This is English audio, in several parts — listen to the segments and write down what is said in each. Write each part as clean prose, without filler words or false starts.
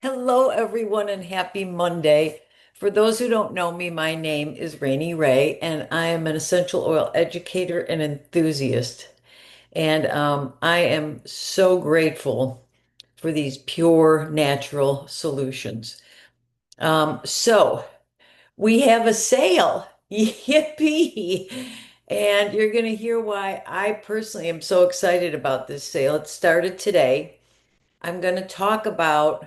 Hello, everyone, and happy Monday. For those who don't know me, my name is Rainey Ray, and I am an essential oil educator and enthusiast. And I am so grateful for these pure natural solutions. So we have a sale. Yippee! And you're going to hear why I personally am so excited about this sale. It started today. I'm going to talk about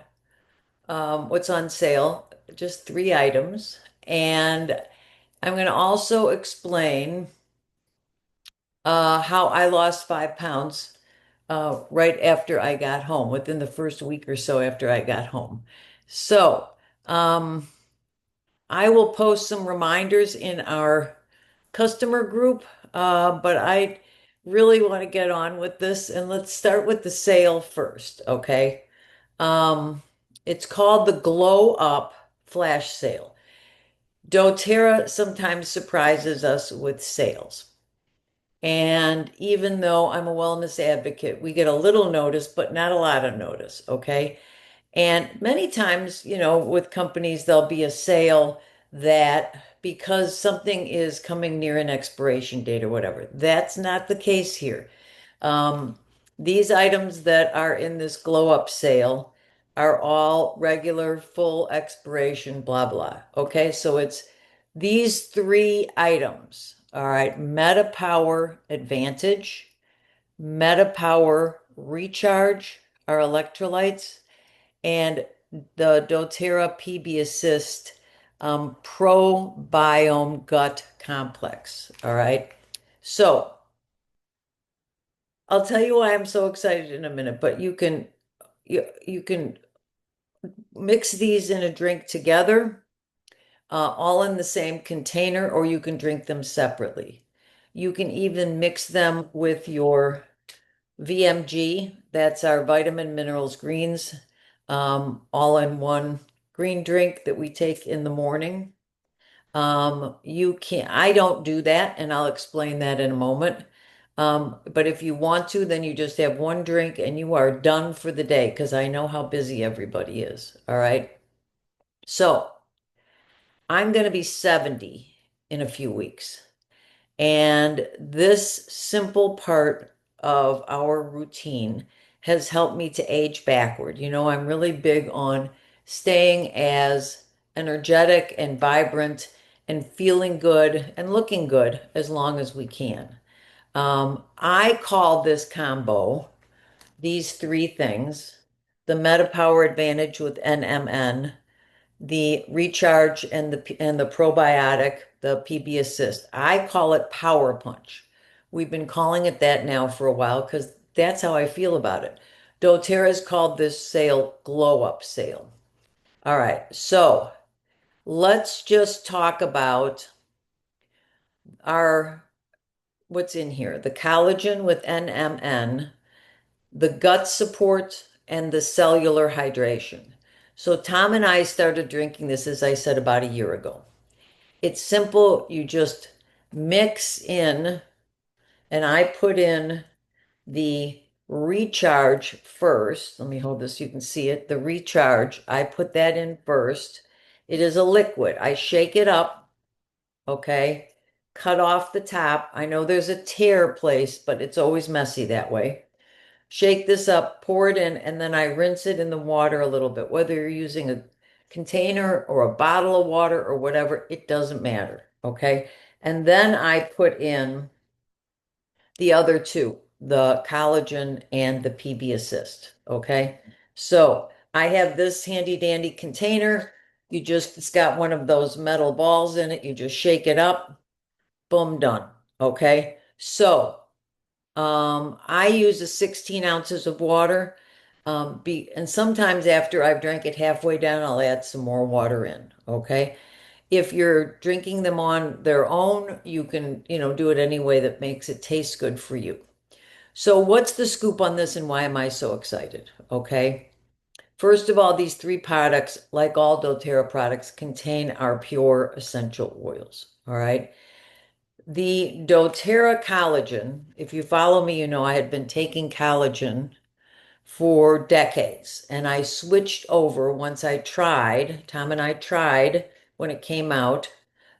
what's on sale, just three items. And I'm going to also explain how I lost 5 pounds right after I got home, within the first week or so after I got home. So um, I will post some reminders in our customer group, but I really want to get on with this. And let's start with the sale first, okay? Um, it's called the GLŌ UP Flash Sale. doTERRA sometimes surprises us with sales. And even though I'm a wellness advocate, we get a little notice, but not a lot of notice, okay? And many times, with companies, there'll be a sale that because something is coming near an expiration date or whatever. That's not the case here. Um, these items that are in this glow up sale are all regular, full expiration, blah, blah. Okay, so it's these three items. All right, Meta Power Advantage, Meta Power Recharge, our electrolytes, and the doTERRA PB Assist Probiome Gut Complex. All right, so I'll tell you why I'm so excited in a minute, but you can mix these in a drink together, all in the same container, or you can drink them separately. You can even mix them with your VMG, that's our vitamin minerals greens, all in one green drink that we take in the morning. You can, I don't do that, and I'll explain that in a moment. But if you want to, then you just have one drink and you are done for the day because I know how busy everybody is. All right. So I'm going to be 70 in a few weeks. And this simple part of our routine has helped me to age backward. I'm really big on staying as energetic and vibrant and feeling good and looking good as long as we can. I call this combo, these three things, the Meta Power Advantage with NMN, the recharge and the probiotic, the PB Assist. I call it Power Punch. We've been calling it that now for a while because that's how I feel about it. doTERRA's called this sale Glow Up Sale. All right, so let's just talk about our what's in here. The collagen with NMN, the gut support, and the cellular hydration. So Tom and I started drinking this, as I said, about a year ago. It's simple. You just mix in, and I put in the recharge first. Let me hold this so you can see it. The recharge, I put that in first. It is a liquid. I shake it up, okay? Cut off the top. I know there's a tear place, but it's always messy that way. Shake this up, pour it in, and then I rinse it in the water a little bit. Whether you're using a container or a bottle of water or whatever, it doesn't matter. Okay. And then I put in the other two, the collagen and the PB Assist. Okay. So I have this handy dandy container. It's got one of those metal balls in it. You just shake it up, boom, done. Okay. So I use a 16 ounces of water. And sometimes after I've drank it halfway down, I'll add some more water in. Okay. If you're drinking them on their own, you can, do it any way that makes it taste good for you. So what's the scoop on this and why am I so excited? Okay. First of all, these three products, like all doTERRA products, contain our pure essential oils. All right. The doTERRA collagen, if you follow me, you know I had been taking collagen for decades. And I switched over once I tried, Tom and I tried when it came out,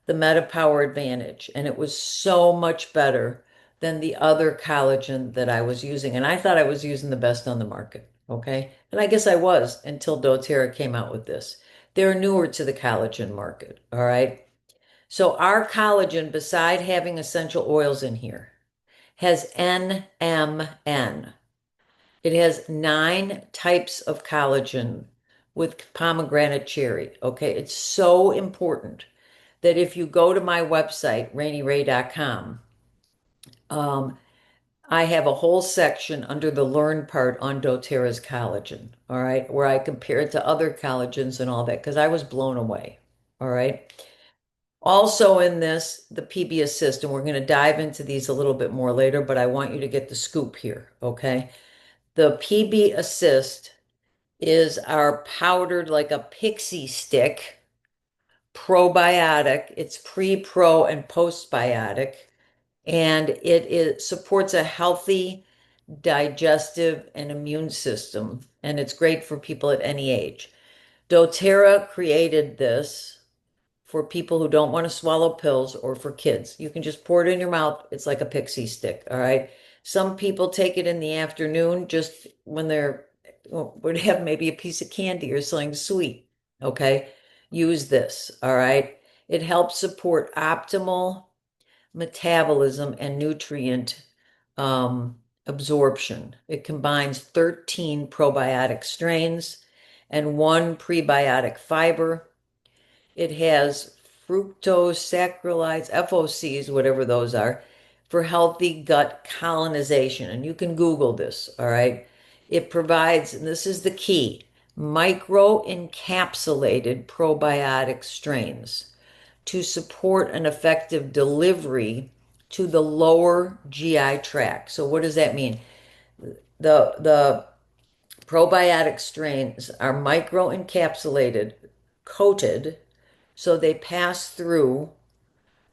the MetaPower Advantage. And it was so much better than the other collagen that I was using. And I thought I was using the best on the market. Okay. And I guess I was until doTERRA came out with this. They're newer to the collagen market. All right. So our collagen, beside having essential oils in here, has NMN. It has 9 types of collagen with pomegranate cherry. Okay, it's so important that if you go to my website, rainyray.com, um, I have a whole section under the Learn part on doTERRA's collagen, all right, where I compare it to other collagens and all that because I was blown away, all right. Also in this, the PB Assist, and we're going to dive into these a little bit more later, but I want you to get the scoop here, okay? The PB Assist is our powdered, like a pixie stick, probiotic. It's pre, pro, and postbiotic, and supports a healthy digestive and immune system, and it's great for people at any age. doTERRA created this for people who don't want to swallow pills or for kids. You can just pour it in your mouth. It's like a pixie stick, all right? Some people take it in the afternoon just when they're would have maybe a piece of candy or something sweet, okay? Use this, all right? It helps support optimal metabolism and nutrient absorption. It combines 13 probiotic strains and 1 prebiotic fiber. It has fructose, saccharides, FOCs, whatever those are, for healthy gut colonization. And you can Google this, all right? It provides, and this is the key, micro-encapsulated probiotic strains to support an effective delivery to the lower GI tract. So what does that mean? The probiotic strains are micro-encapsulated, coated, so they pass through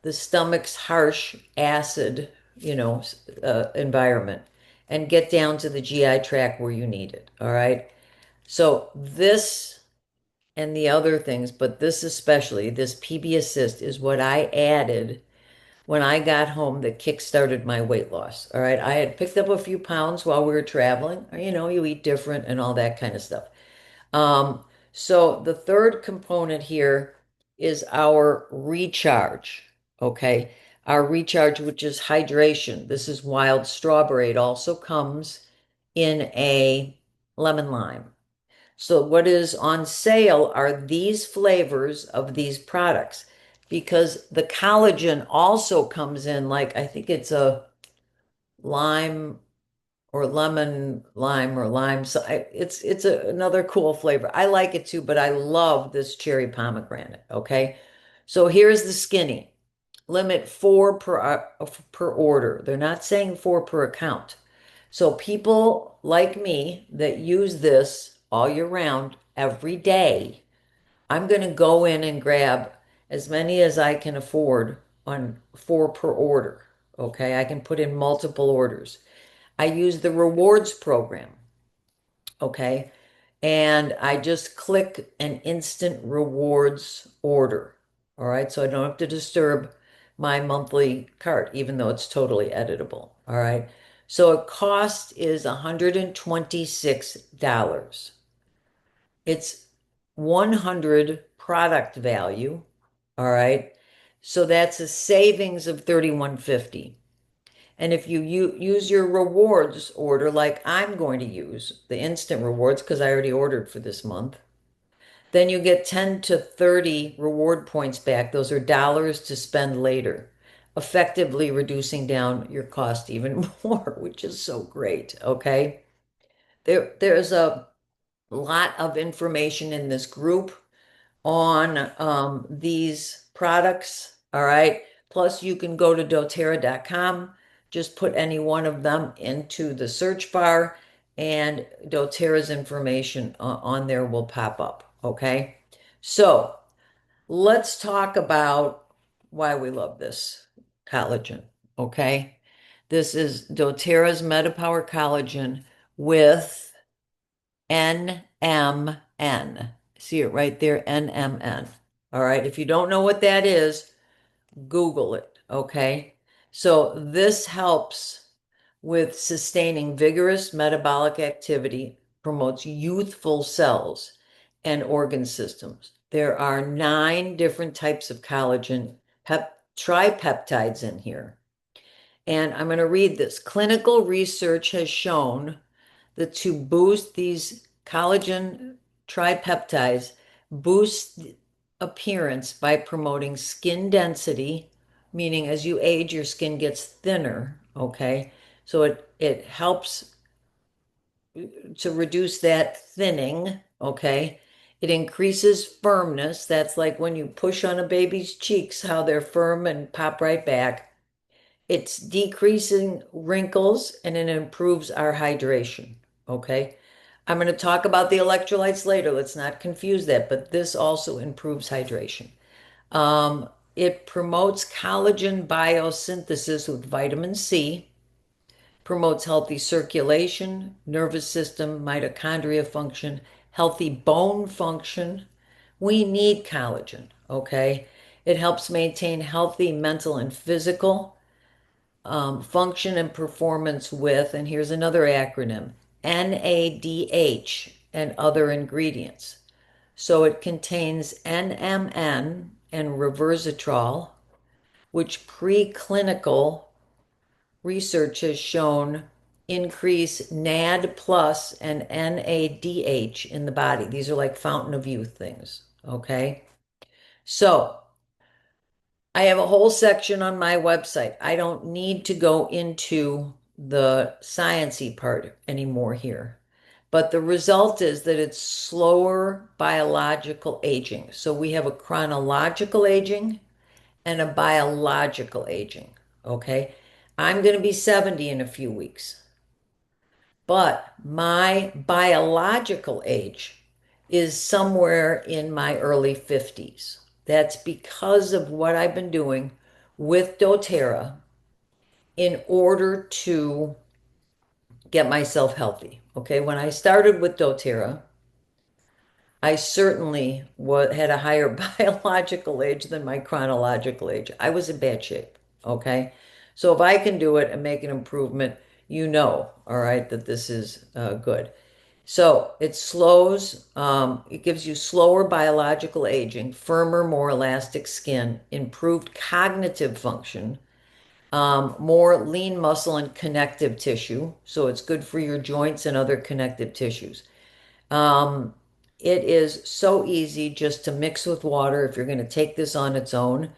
the stomach's harsh acid, environment and get down to the GI tract where you need it. All right. So this and the other things, but this especially, this PB Assist is what I added when I got home that kickstarted my weight loss. All right. I had picked up a few pounds while we were traveling. You eat different and all that kind of stuff. Um, so the third component here is our recharge. Okay. Our recharge, which is hydration. This is wild strawberry. It also comes in a lemon lime. So what is on sale are these flavors of these products because the collagen also comes in like I think it's a lime or lemon lime or lime. So another cool flavor. I like it too, but I love this cherry pomegranate. Okay, so here's the skinny limit 4 per order. They're not saying 4 per account. So people like me that use this all year round, every day, I'm going to go in and grab as many as I can afford on 4 per order. Okay, I can put in multiple orders. I use the rewards program, okay? And I just click an instant rewards order, all right? So I don't have to disturb my monthly cart, even though it's totally editable, all right? So a cost is $126. It's 100 product value, all right? So that's a savings of 31.50. And if you use your rewards order, like I'm going to use the instant rewards because I already ordered for this month, then you get 10 to 30 reward points back. Those are dollars to spend later, effectively reducing down your cost even more, which is so great. Okay. There's a lot of information in this group on these products. All right. Plus, you can go to doterra.com, just put any one of them into the search bar, and doTERRA's information on there will pop up. Okay. So let's talk about why we love this collagen. Okay. This is doTERRA's MetaPower Collagen with NMN. See it right there, NMN. All right. If you don't know what that is, Google it. Okay. So this helps with sustaining vigorous metabolic activity, promotes youthful cells and organ systems. There are 9 different types of collagen tripeptides in here. And I'm going to read this. Clinical research has shown that to boost these collagen tripeptides, boost appearance by promoting skin density, meaning as you age, your skin gets thinner, okay? So it helps to reduce that thinning, okay? It increases firmness. That's like when you push on a baby's cheeks, how they're firm and pop right back. It's decreasing wrinkles and it improves our hydration. Okay. I'm going to talk about the electrolytes later. Let's not confuse that, but this also improves hydration. It promotes collagen biosynthesis with vitamin C, promotes healthy circulation, nervous system, mitochondria function, healthy bone function. We need collagen. Okay. It helps maintain healthy mental and physical function and performance with, and here's another acronym, NADH and other ingredients. So it contains NMN and resveratrol, which preclinical research has shown increase NAD plus and NADH in the body. These are like fountain of youth things. Okay. So I have a whole section on my website. I don't need to go into the sciencey part anymore here. But the result is that it's slower biological aging. So we have a chronological aging and a biological aging. Okay. I'm going to be 70 in a few weeks, but my biological age is somewhere in my early 50s. That's because of what I've been doing with doTERRA in order to get myself healthy. Okay, when I started with doTERRA, I certainly had a higher biological age than my chronological age. I was in bad shape. Okay, so if I can do it and make an improvement, you know, all right, that this is good. So it slows, it gives you slower biological aging, firmer, more elastic skin, improved cognitive function, more lean muscle and connective tissue. So it's good for your joints and other connective tissues. Um, it is so easy just to mix with water if you're going to take this on its own.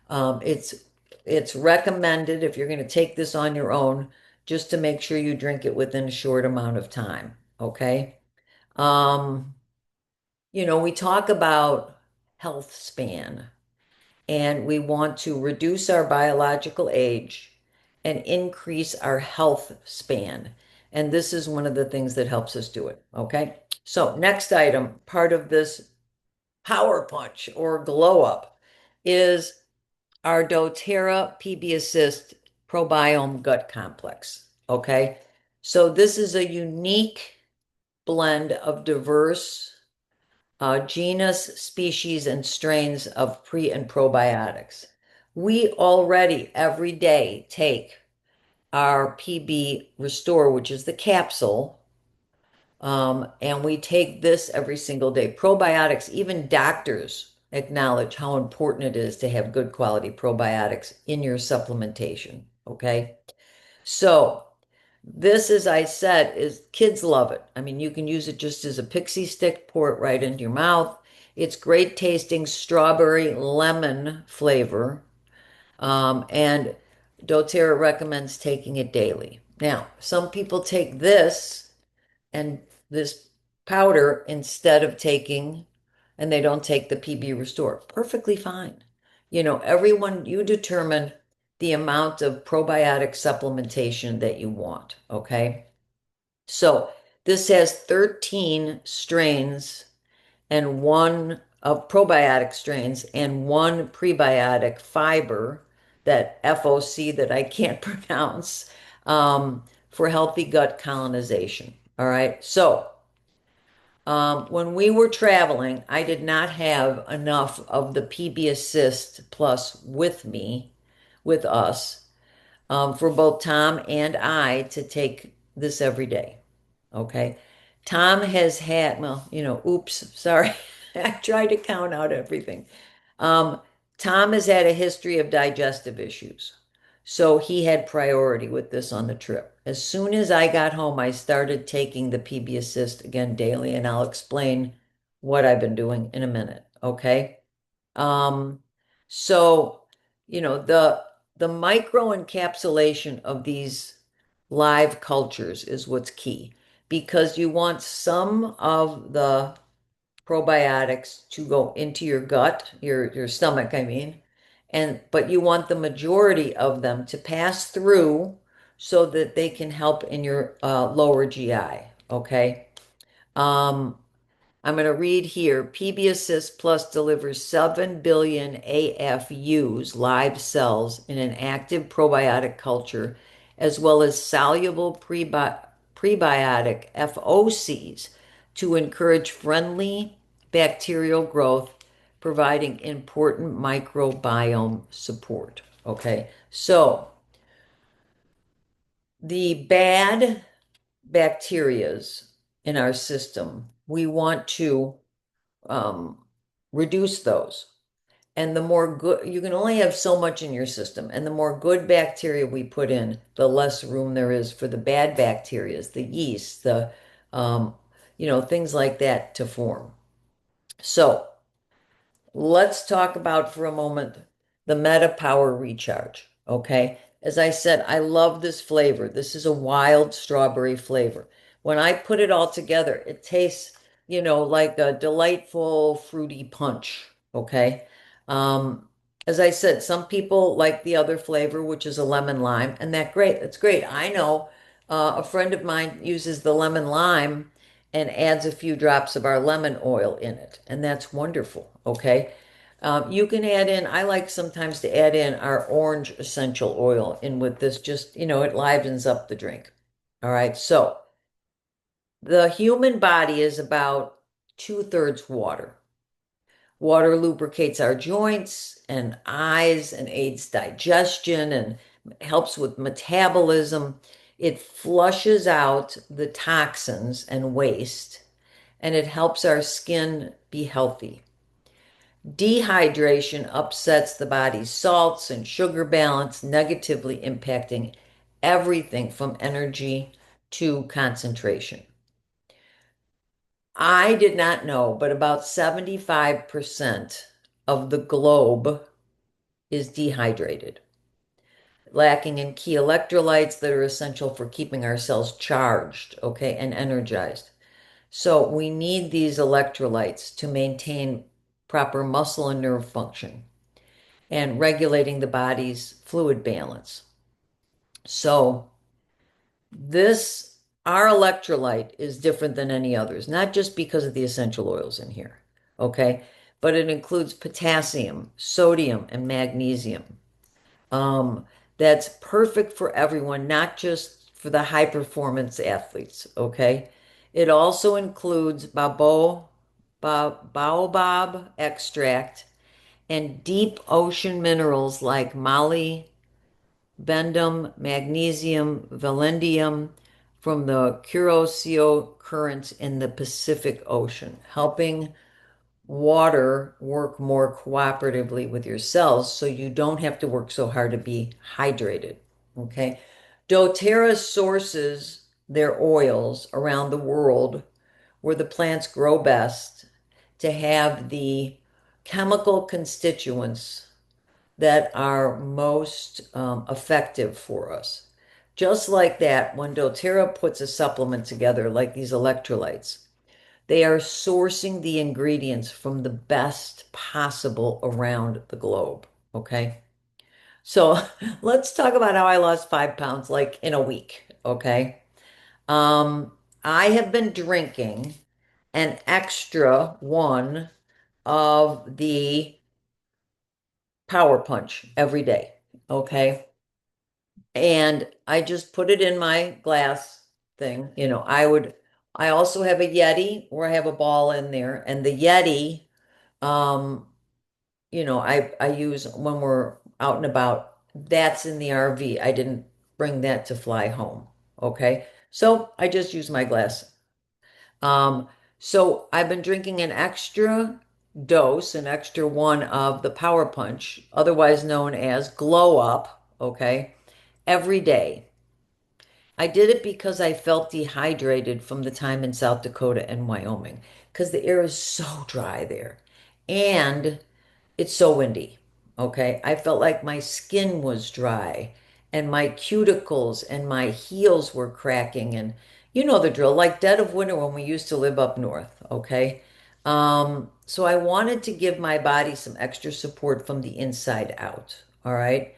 Um, it's it's recommended if you're going to take this on your own, just to make sure you drink it within a short amount of time. Okay. Um, we talk about health span and we want to reduce our biological age and increase our health span. And this is one of the things that helps us do it. Okay. So, next item, part of this power punch or glow up is our doTERRA PB Assist Probiome Gut Complex. Okay. So, this is a unique blend of diverse genus, species, and strains of pre and probiotics. We already every day take our PB Restore, which is the capsule, and we take this every single day. Probiotics, even doctors acknowledge how important it is to have good quality probiotics in your supplementation. Okay. So, this, as I said, is kids love it. I mean, you can use it just as a pixie stick, pour it right into your mouth. It's great tasting strawberry lemon flavor. And doTERRA recommends taking it daily. Now, some people take this and this powder instead of taking, and they don't take the PB Restore. Perfectly fine. Everyone, you determine the amount of probiotic supplementation that you want, okay? So this has 13 strains and one of probiotic strains and one prebiotic fiber, that FOC that I can't pronounce, for healthy gut colonization. All right. So When we were traveling, I did not have enough of the PB Assist Plus with me, with us, for both Tom and I to take this every day. Okay. Tom has had, well, oops, sorry. I tried to count out everything. Um, Tom has had a history of digestive issues. So he had priority with this on the trip. As soon as I got home, I started taking the PB Assist again daily, and I'll explain what I've been doing in a minute. Okay. Um, so, the micro encapsulation of these live cultures is what's key because you want some of the probiotics to go into your gut, your stomach, I mean, and but you want the majority of them to pass through so that they can help in your lower GI, okay? Um, I'm going to read here. PB Assist Plus delivers 7 billion AFUs, live cells, in an active probiotic culture, as well as soluble prebiotic FOCs to encourage friendly bacterial growth, providing important microbiome support. Okay, so the bad bacterias in our system, we want to um, reduce those. And the more good, you can only have so much in your system. And the more good bacteria we put in, the less room there is for the bad bacteria, the yeast, um, things like that to form. So let's talk about for a moment the Meta Power Recharge. Okay. As I said, I love this flavor. This is a wild strawberry flavor. When I put it all together, it tastes, like a delightful fruity punch. Okay. Um, as I said, some people like the other flavor, which is a lemon lime, and that's great. I know a friend of mine uses the lemon lime and adds a few drops of our lemon oil in it, and that's wonderful. Okay. You can add in, I like sometimes to add in our orange essential oil in with this, just, it livens up the drink. All right. So the human body is about two-thirds water. Water lubricates our joints and eyes and aids digestion and helps with metabolism. It flushes out the toxins and waste, and it helps our skin be healthy. Dehydration upsets the body's salts and sugar balance, negatively impacting everything from energy to concentration. I did not know, but about 75% of the globe is dehydrated, lacking in key electrolytes that are essential for keeping our cells charged, okay, and energized. So we need these electrolytes to maintain proper muscle and nerve function and regulating the body's fluid balance. So this, our electrolyte is different than any others, not just because of the essential oils in here, okay? But it includes potassium, sodium, and magnesium. Um, that's perfect for everyone, not just for the high performance athletes, okay? It also includes baobab extract and deep ocean minerals like molybdenum, magnesium, vanadium from the Kuroshio currents in the Pacific Ocean, helping water work more cooperatively with your cells so you don't have to work so hard to be hydrated. Okay. doTERRA sources their oils around the world where the plants grow best to have the chemical constituents that are most effective for us. Just like that, when doTERRA puts a supplement together, like these electrolytes, they are sourcing the ingredients from the best possible around the globe. Okay. So let's talk about how I lost 5 pounds like in a week. Okay. Um, I have been drinking an extra one of the Power Punch every day. Okay. And I just put it in my glass thing. I would I also have a Yeti where I have a ball in there, and the Yeti, um, I use when we're out and about. That's in the RV. I didn't bring that to fly home. Okay. So I just use my glass. Um, so I've been drinking an extra dose, an extra one of the Power Punch, otherwise known as Glow Up, okay, every day. I did it because I felt dehydrated from the time in South Dakota and Wyoming, because the air is so dry there. And it's so windy. Okay. I felt like my skin was dry and my cuticles and my heels were cracking. And you know the drill, like dead of winter when we used to live up north. Okay. So I wanted to give my body some extra support from the inside out. All right.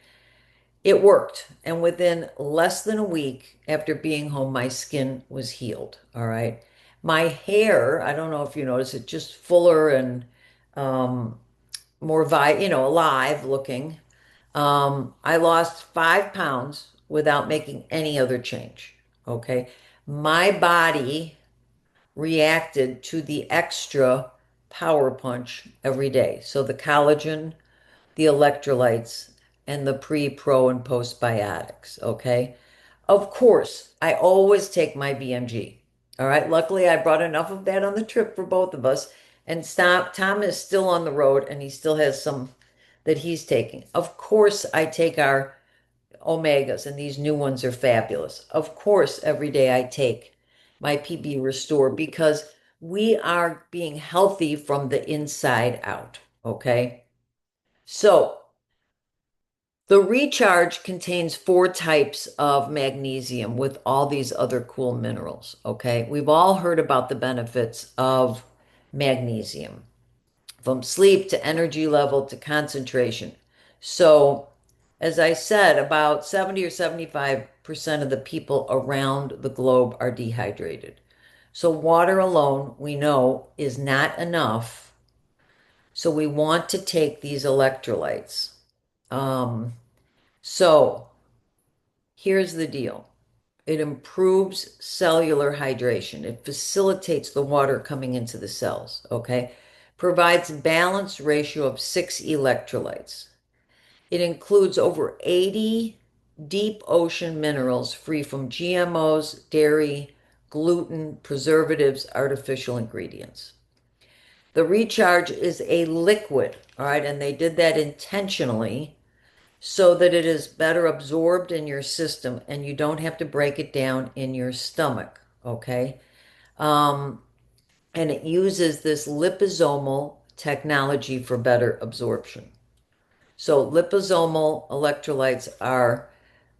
It worked. And within less than a week after being home, my skin was healed. All right. My hair, I don't know if you notice it, just fuller and um, more alive looking. I lost 5 pounds without making any other change. Okay. My body reacted to the extra power punch every day. So the collagen, the electrolytes, and the pre, pro, and postbiotics. Okay. Of course, I always take my BMG. All right. Luckily, I brought enough of that on the trip for both of us. And Tom is still on the road and he still has some that he's taking. Of course, I take our omegas, and these new ones are fabulous. Of course, every day I take my PB Restore because we are being healthy from the inside out. Okay. So, the recharge contains 4 types of magnesium with all these other cool minerals. Okay. We've all heard about the benefits of magnesium from sleep to energy level to concentration. So, as I said, about 70 or 75% of the people around the globe are dehydrated. So, water alone, we know, is not enough. So, we want to take these electrolytes. Um, so, here's the deal. It improves cellular hydration. It facilitates the water coming into the cells, okay? Provides balanced ratio of 6 electrolytes. It includes over 80 deep ocean minerals free from GMOs, dairy, gluten, preservatives, artificial ingredients. The recharge is a liquid, all right, and they did that intentionally so that it is better absorbed in your system and you don't have to break it down in your stomach, okay? Um, and it uses this liposomal technology for better absorption. So liposomal electrolytes are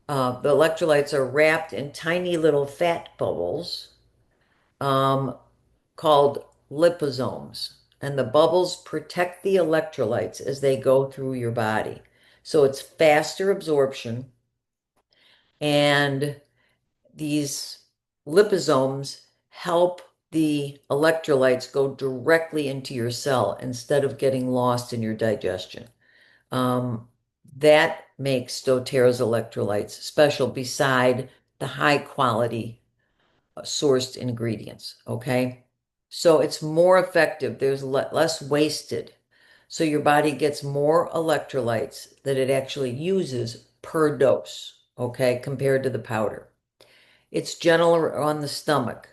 the electrolytes are wrapped in tiny little fat bubbles um, called liposomes, and the bubbles protect the electrolytes as they go through your body. So it's faster absorption, and these liposomes help the electrolytes go directly into your cell instead of getting lost in your digestion. Um, that makes doTERRA's electrolytes special beside the high quality sourced ingredients. Okay. So it's more effective. There's less wasted. So your body gets more electrolytes that it actually uses per dose. Okay. Compared to the powder. It's gentler on the stomach.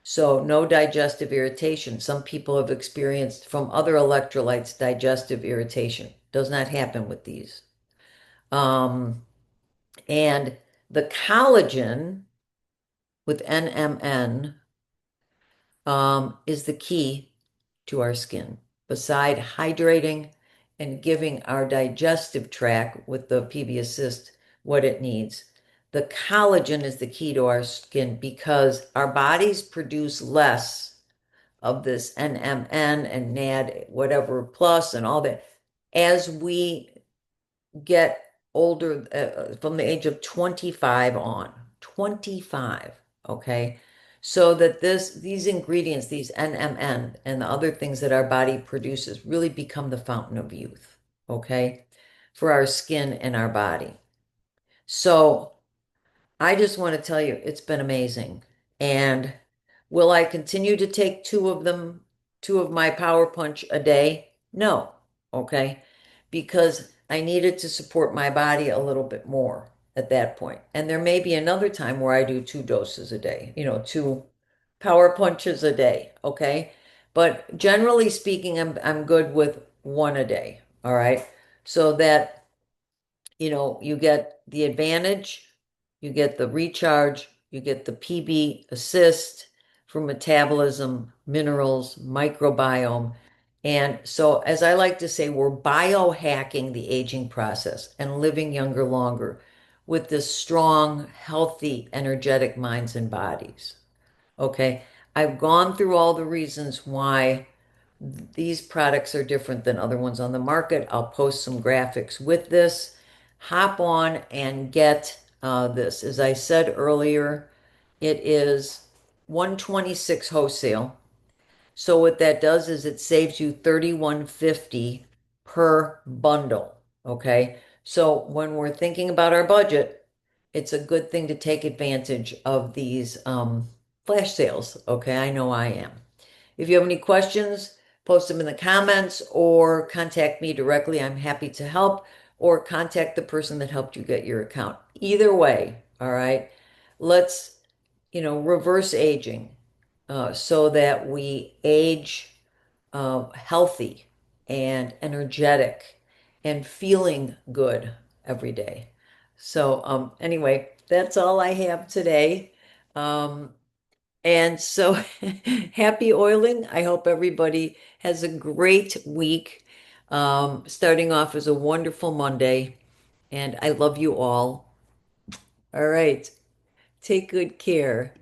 So no digestive irritation. Some people have experienced from other electrolytes digestive irritation. Does not happen with these. Um, and the collagen with NMN is the key to our skin. Beside hydrating and giving our digestive tract with the PB Assist what it needs, the collagen is the key to our skin because our bodies produce less of this NMN and NAD, whatever plus and all that as we get older from the age of 25 on. 25, okay? So that these ingredients, these NMN and the other things that our body produces really become the fountain of youth, okay? For our skin and our body. So I just want to tell you, it's been amazing. And Will I continue to take two of them, two of my Power Punch a day? No. Okay. Because I needed to support my body a little bit more at that point. And there may be another time where I do two doses a day, two Power Punches a day. Okay. But generally speaking, I'm good with one a day. All right. So that you get the advantage, you get the recharge, you get the PB assist for metabolism, minerals, microbiome. And so, as I like to say, we're biohacking the aging process and living younger longer with this strong, healthy, energetic minds and bodies. Okay. I've gone through all the reasons why these products are different than other ones on the market. I'll post some graphics with this. Hop on and get this. As I said earlier, it is 126 wholesale. So what that does is it saves you 31.50 per bundle. Okay. So when we're thinking about our budget, it's a good thing to take advantage of these flash sales. Okay. I know I am. If you have any questions, post them in the comments or contact me directly. I'm happy to help, or contact the person that helped you get your account. Either way, all right, let's, reverse aging so that we age healthy and energetic and feeling good every day. So, anyway, that's all I have today. Um, and so happy oiling. I hope everybody has a great week. Starting off as a wonderful Monday. And I love you all. All right. Take good care.